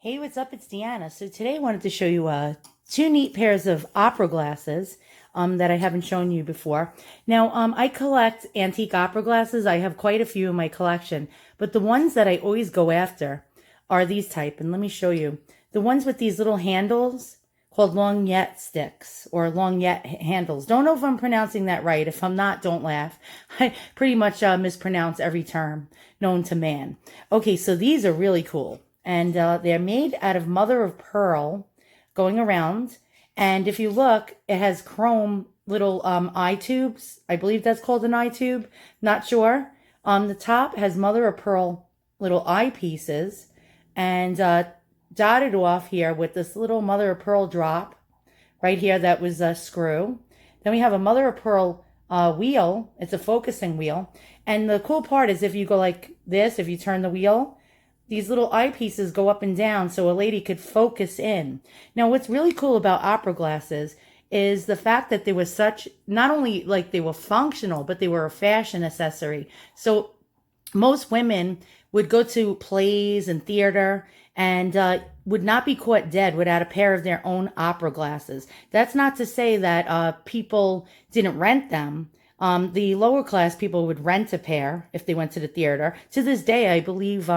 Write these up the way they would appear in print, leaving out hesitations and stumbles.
Hey, what's up? It's Deanna. So today I wanted to show you two neat pairs of opera glasses that I haven't shown you before. Now, I collect antique opera glasses. I have quite a few in my collection, but the ones that I always go after are these type. And let me show you. The ones with these little handles called Lorgnette sticks or Lorgnette handles. Don't know if I'm pronouncing that right. If I'm not, don't laugh. I pretty much mispronounce every term known to man. Okay, so these are really cool. And they're made out of mother of pearl going around. And if you look, it has chrome little eye tubes. I believe that's called an eye tube. Not sure. On the top has mother of pearl little eye pieces. And dotted off here with this little mother of pearl drop right here that was a screw. Then we have a mother of pearl wheel. It's a focusing wheel. And the cool part is if you go like this, if you turn the wheel, these little eyepieces go up and down so a lady could focus in. Now, what's really cool about opera glasses is the fact that they were such, not only like they were functional, but they were a fashion accessory. So most women would go to plays and theater and would not be caught dead without a pair of their own opera glasses. That's not to say that people didn't rent them. The lower class people would rent a pair if they went to the theater. To this day, I believe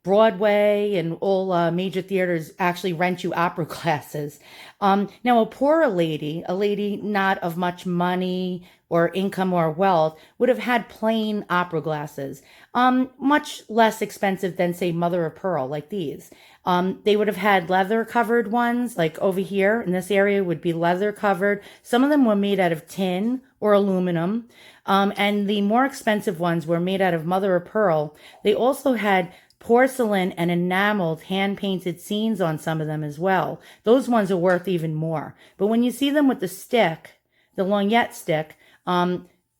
Broadway and all major theaters actually rent you opera glasses. Now, a poorer lady, a lady not of much money or income or wealth, would have had plain opera glasses, much less expensive than, say, mother of pearl, like these. They would have had leather covered ones, like over here in this area would be leather covered. Some of them were made out of tin or aluminum. And the more expensive ones were made out of mother of pearl. They also had porcelain and enameled hand-painted scenes on some of them as well. Those ones are worth even more. But when you see them with the stick, the lorgnette stick,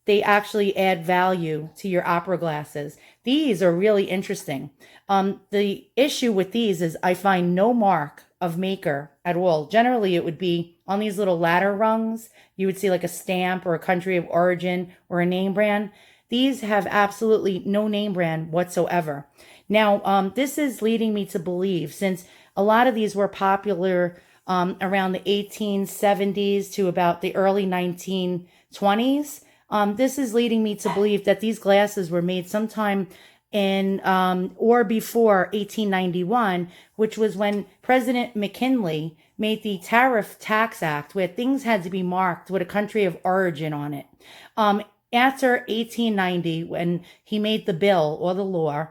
they actually add value to your opera glasses. These are really interesting. The issue with these is I find no mark of maker at all. Generally, it would be on these little ladder rungs. You would see like a stamp or a country of origin or a name brand. These have absolutely no name brand whatsoever. Now, this is leading me to believe, since a lot of these were popular around the 1870s to about the early 1920s, this is leading me to believe that these glasses were made sometime in or before 1891, which was when President McKinley made the Tariff Tax Act, where things had to be marked with a country of origin on it. After 1890, when he made the bill or the law,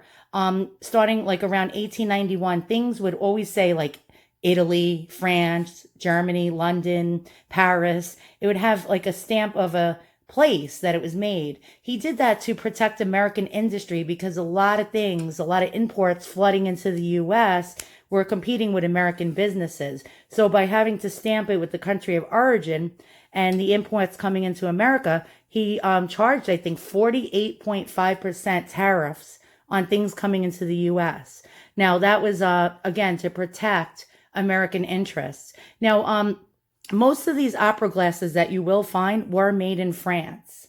starting like around 1891, things would always say like Italy, France, Germany, London, Paris. It would have like a stamp of a place that it was made. He did that to protect American industry because a lot of things, a lot of imports flooding into the U.S. were competing with American businesses. So by having to stamp it with the country of origin and the imports coming into America, he charged, I think, 48.5% tariffs on things coming into the U.S. Now, that was, again, to protect American interests. Now, most of these opera glasses that you will find were made in France.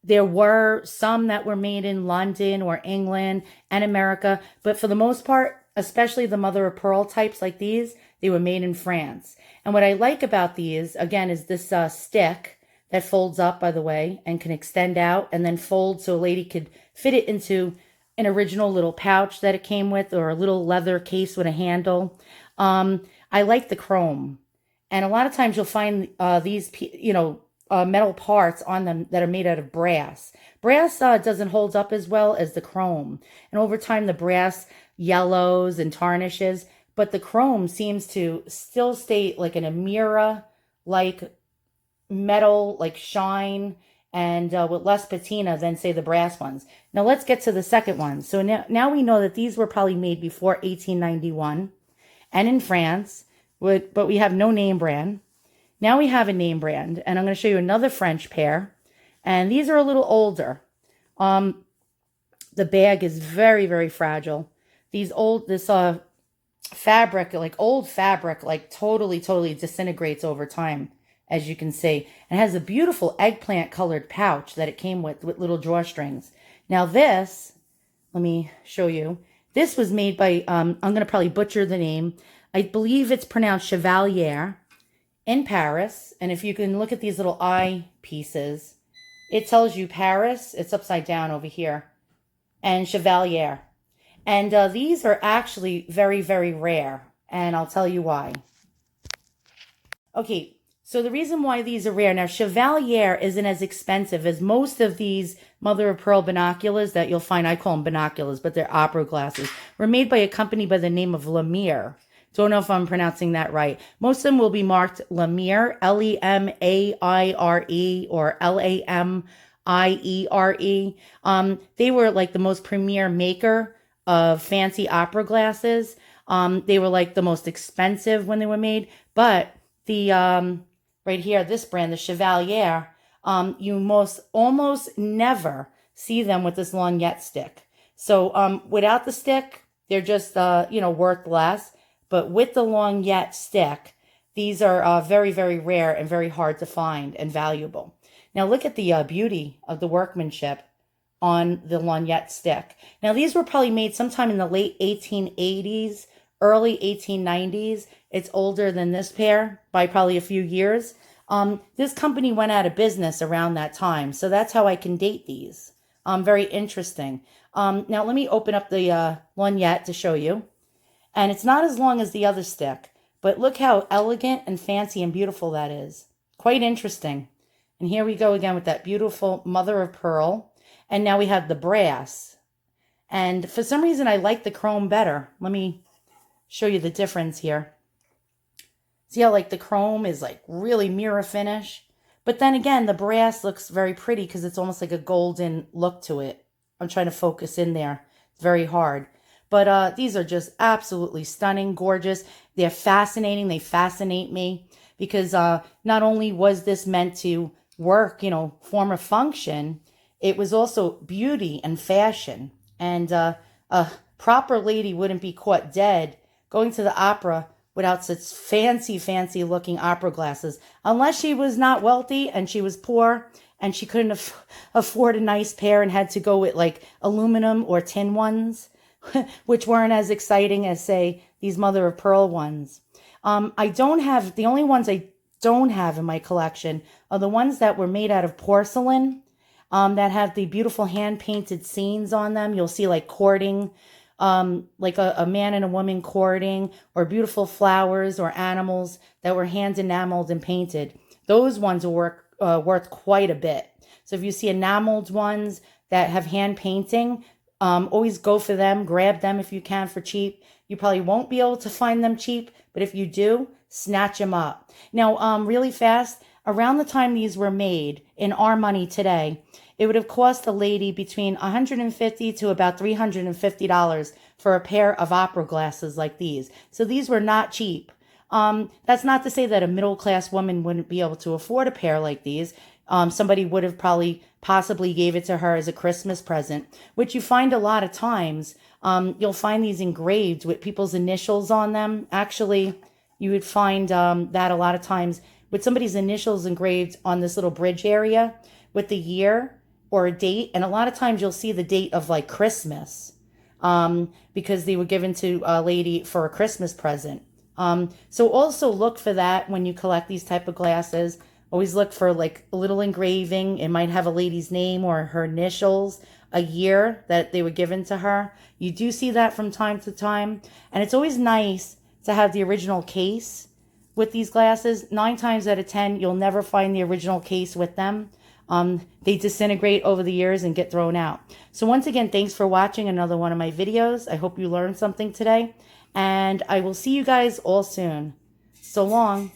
There were some that were made in London or England and America, but for the most part, especially the mother of pearl types like these, they were made in France. And what I like about these, again, is this stick that folds up, by the way, and can extend out and then fold so a lady could fit it into an original little pouch that it came with or a little leather case with a handle. I like the chrome. And a lot of times you'll find these, metal parts on them that are made out of brass. Brass doesn't hold up as well as the chrome. And over time, the brass yellows and tarnishes, but the chrome seems to still stay like an Amira-like metal, like shine, and with less patina than, say, the brass ones. Now, let's get to the second one. So now we know that these were probably made before 1891 and in France, but we have no name brand. Now we have a name brand, and I'm going to show you another French pair, and these are a little older. The bag is very, very fragile. This fabric, like old fabric, like totally disintegrates over time, as you can see. And it has a beautiful eggplant colored pouch that it came with little drawstrings. Now this, let me show you. This was made by, I'm going to probably butcher the name. I believe it's pronounced Chevalier in Paris. And if you can look at these little eye pieces, it tells you Paris. It's upside down over here. And Chevalier. And these are actually very, very rare. And I'll tell you why. Okay, so the reason why these are rare, now Chevalier isn't as expensive as most of these mother of pearl binoculars that you'll find. I call them binoculars, but they're opera glasses. Were made by a company by the name of Lemire. Don't know if I'm pronouncing that right. Most of them will be marked Lemire, Lemaire, or Lamire. They were like the most premier maker of fancy opera glasses. They were like the most expensive when they were made, but the right here, this brand, the Chevalier, you almost never see them with this lorgnette stick. So without the stick, they're just worth less. But with the lorgnette stick, these are very, very rare and very hard to find and valuable. Now look at the beauty of the workmanship on the lorgnette stick. Now these were probably made sometime in the late 1880s, early 1890s. It's older than this pair by probably a few years. This company went out of business around that time. So that's how I can date these. Very interesting. Now let me open up the lorgnette to show you. And it's not as long as the other stick, but look how elegant and fancy and beautiful that is. Quite interesting. And here we go again with that beautiful mother of pearl. And now we have the brass. And for some reason, I like the chrome better. Let me show you the difference here. See how like the chrome is like really mirror finish? But then again, the brass looks very pretty because it's almost like a golden look to it. I'm trying to focus in there. It's very hard. But these are just absolutely stunning, gorgeous. They're fascinating. They fascinate me because not only was this meant to work, form a function, it was also beauty and fashion. And a proper lady wouldn't be caught dead going to the opera without such fancy, fancy looking opera glasses, unless she was not wealthy and she was poor and she couldn't afford a nice pair and had to go with like aluminum or tin ones, which weren't as exciting as, say, these mother of pearl ones. The only ones I don't have in my collection are the ones that were made out of porcelain, that have the beautiful hand-painted scenes on them. You'll see like courting, like a man and a woman courting, or beautiful flowers or animals that were hand enameled and painted. Those ones are worth quite a bit. So if you see enameled ones that have hand painting, always go for them. Grab them if you can for cheap. You probably won't be able to find them cheap, but if you do, snatch them up. Now, really fast, around the time these were made, in our money today, it would have cost a lady between $150 to about $350 for a pair of opera glasses like these. So these were not cheap. That's not to say that a middle-class woman wouldn't be able to afford a pair like these. Somebody would have possibly gave it to her as a Christmas present, which you find a lot of times. You'll find these engraved with people's initials on them. Actually, you would find that a lot of times with somebody's initials engraved on this little bridge area with the year or a date. And a lot of times you'll see the date of like Christmas, because they were given to a lady for a Christmas present. So also look for that when you collect these type of glasses. Always look for like a little engraving. It might have a lady's name or her initials, a year that they were given to her. You do see that from time to time. And it's always nice to have the original case with these glasses. 9 times out of 10, you'll never find the original case with them. They disintegrate over the years and get thrown out. So once again, thanks for watching another one of my videos. I hope you learned something today. And I will see you guys all soon. So long.